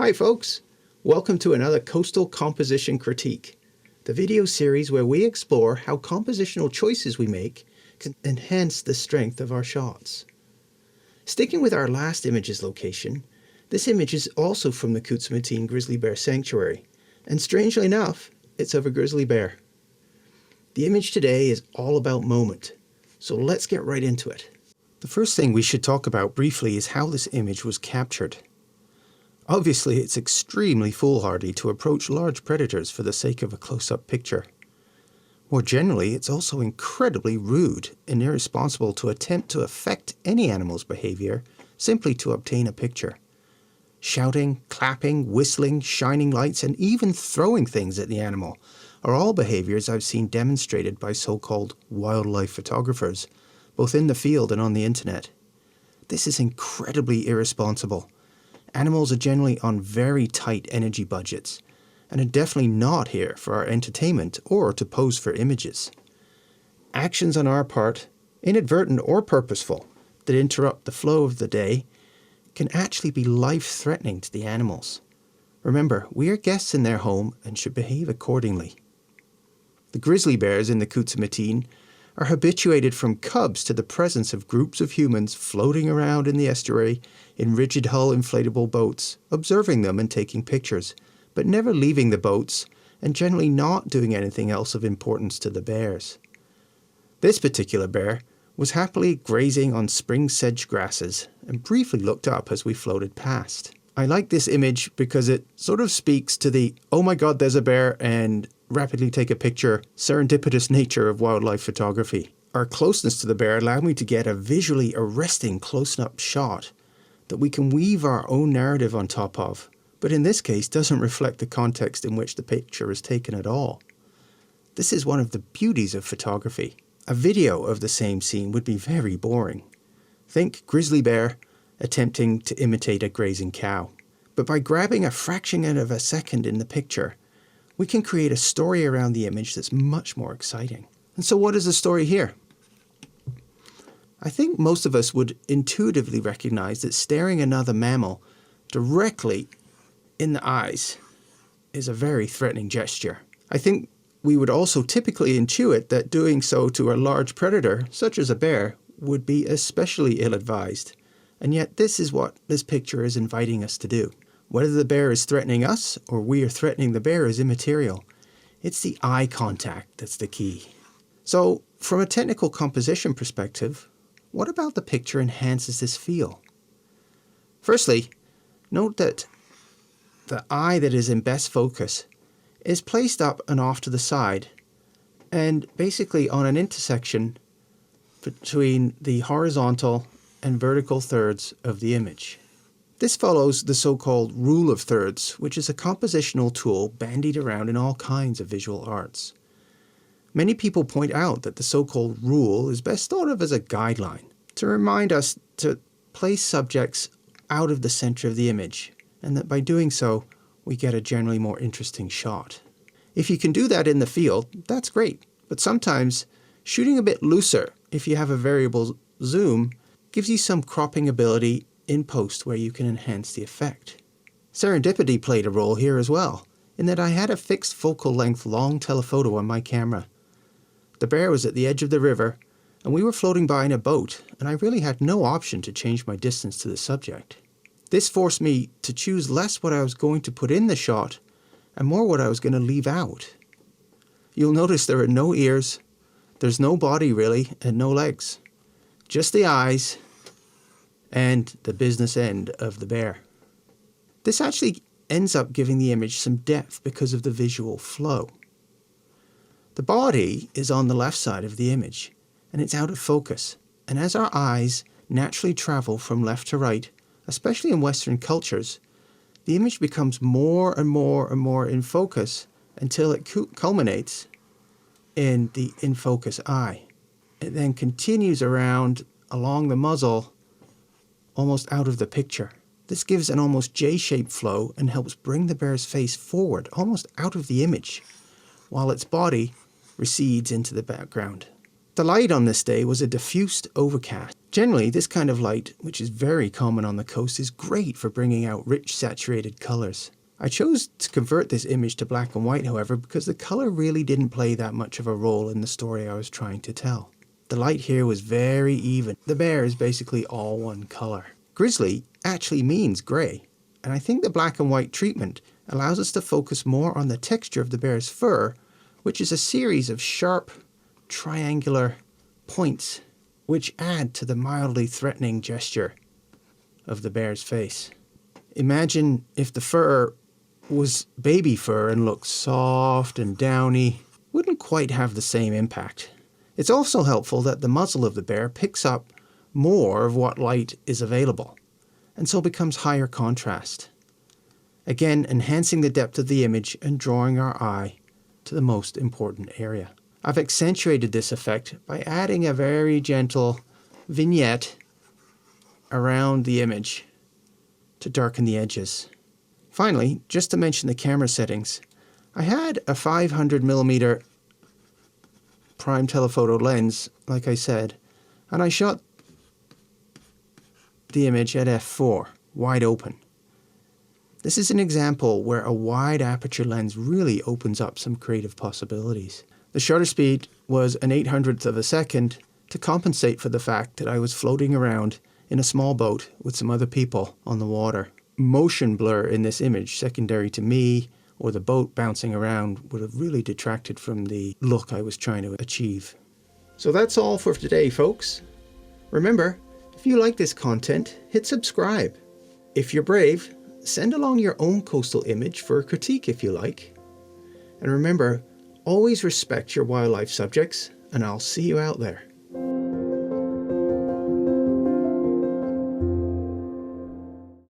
Hi folks, welcome to another Coastal Composition Critique, the video series where we explore how compositional choices we make can enhance the strength of our shots. Sticking with our last image's location, this image is also from the closeup grizzly bear sanctuary, and strangely enough, it's of a grizzly bear. The image today is all about moment, so let's get right into it. The first thing we should talk about briefly is how this image was captured. Obviously, it's extremely foolhardy to approach large predators for the sake of a close-up picture. More generally, it's also incredibly rude and irresponsible to attempt to affect any animal's behavior simply to obtain a picture. Shouting, clapping, whistling, shining lights, and even throwing things at the animal are all behaviors I've seen demonstrated by so-called wildlife photographers, both in the field and on the internet. This is incredibly irresponsible. Animals are generally on very tight energy budgets, and are definitely not here for our entertainment or to pose for images. Actions on our part, inadvertent or purposeful, that interrupt the flow of the day can actually be life-threatening to the animals. Remember, we are guests in their home and should behave accordingly. The grizzly bears in the closeup are habituated from cubs to the presence of groups of humans floating around in the estuary in rigid hull inflatable boats, observing them and taking pictures, but never leaving the boats and generally not doing anything else of importance to the bears. This particular bear was happily grazing on spring sedge grasses and briefly looked up as we floated past. I like this image because it sort of speaks to the, oh my god, there's a bear, and rapidly take a picture, serendipitous nature of wildlife photography. Our closeness to the bear allowed me to get a visually arresting close-up shot that we can weave our own narrative on top of, but in this case doesn't reflect the context in which the picture is taken at all. This is one of the beauties of photography. A video of the same scene would be very boring. Think grizzly bear attempting to imitate a grazing cow. But by grabbing a fraction of a second in the picture, we can create a story around the image that's much more exciting. And so what is the story here? I think most of us would intuitively recognize that staring another mammal directly in the eyes is a very threatening gesture. I think we would also typically intuit that doing so to a large predator, such as a bear, would be especially ill-advised. And yet this is what this picture is inviting us to do. Whether the bear is threatening us or we are threatening the bear is immaterial. It's the eye contact that's the key. So, from a technical composition perspective, what about the picture enhances this feel? Firstly, note that the eye that is in best focus is placed up and off to the side and basically on an intersection between the horizontal and vertical thirds of the image. This follows the so-called rule of thirds, which is a compositional tool bandied around in all kinds of visual arts. Many people point out that the so-called rule is best thought of as a guideline to remind us to place subjects out of the center of the image, and that by doing so, we get a generally more interesting shot. If you can do that in the field, that's great, but sometimes shooting a bit looser, if you have a variable zoom, gives you some cropping ability in post where you can enhance the effect. Serendipity played a role here as well, in that I had a fixed focal length long telephoto on my camera. The bear was at the edge of the river, and we were floating by in a boat, and I really had no option to change my distance to the subject. This forced me to choose less what I was going to put in the shot, and more what I was going to leave out. You'll notice there are no ears, there's no body really, and no legs. Just the eyes and the business end of the bear. This actually ends up giving the image some depth because of the visual flow. The body is on the left side of the image, and it's out of focus. And as our eyes naturally travel from left to right, especially in Western cultures, the image becomes more and more and more in focus until it culminates in the in focus eye. It then continues around along the muzzle, almost out of the picture. This gives an almost J-shaped flow and helps bring the bear's face forward, almost out of the image, while its body recedes into the background. The light on this day was a diffused overcast. Generally, this kind of light, which is very common on the coast, is great for bringing out rich saturated colours. I chose to convert this image to black and white, however, because the colour really didn't play that much of a role in the story I was trying to tell. The light here was very even. The bear is basically all one colour. Grizzly actually means grey, and I think the black and white treatment allows us to focus more on the texture of the bear's fur, which is a series of sharp, triangular points which add to the mildly threatening gesture of the bear's face. Imagine if the fur was baby fur and looked soft and downy, wouldn't quite have the same impact. It's also helpful that the muzzle of the bear picks up more of what light is available, and so becomes higher contrast. Again, enhancing the depth of the image and drawing our eye to the most important area. I've accentuated this effect by adding a very gentle vignette around the image to darken the edges. Finally, just to mention the camera settings, I had a 500mm prime telephoto lens, like I said, and I shot the image at f4, wide open. This is an example where a wide aperture lens really opens up some creative possibilities. The shutter speed was an 800th of a second to compensate for the fact that I was floating around in a small boat with some other people on the water. Motion blur in this image, secondary to me or the boat bouncing around, would have really detracted from the look I was trying to achieve. So that's all for today, folks. Remember, if you like this content, hit subscribe. If you're brave, send along your own coastal image for a critique if you like. And remember, always respect your wildlife subjects, and I'll see you out there.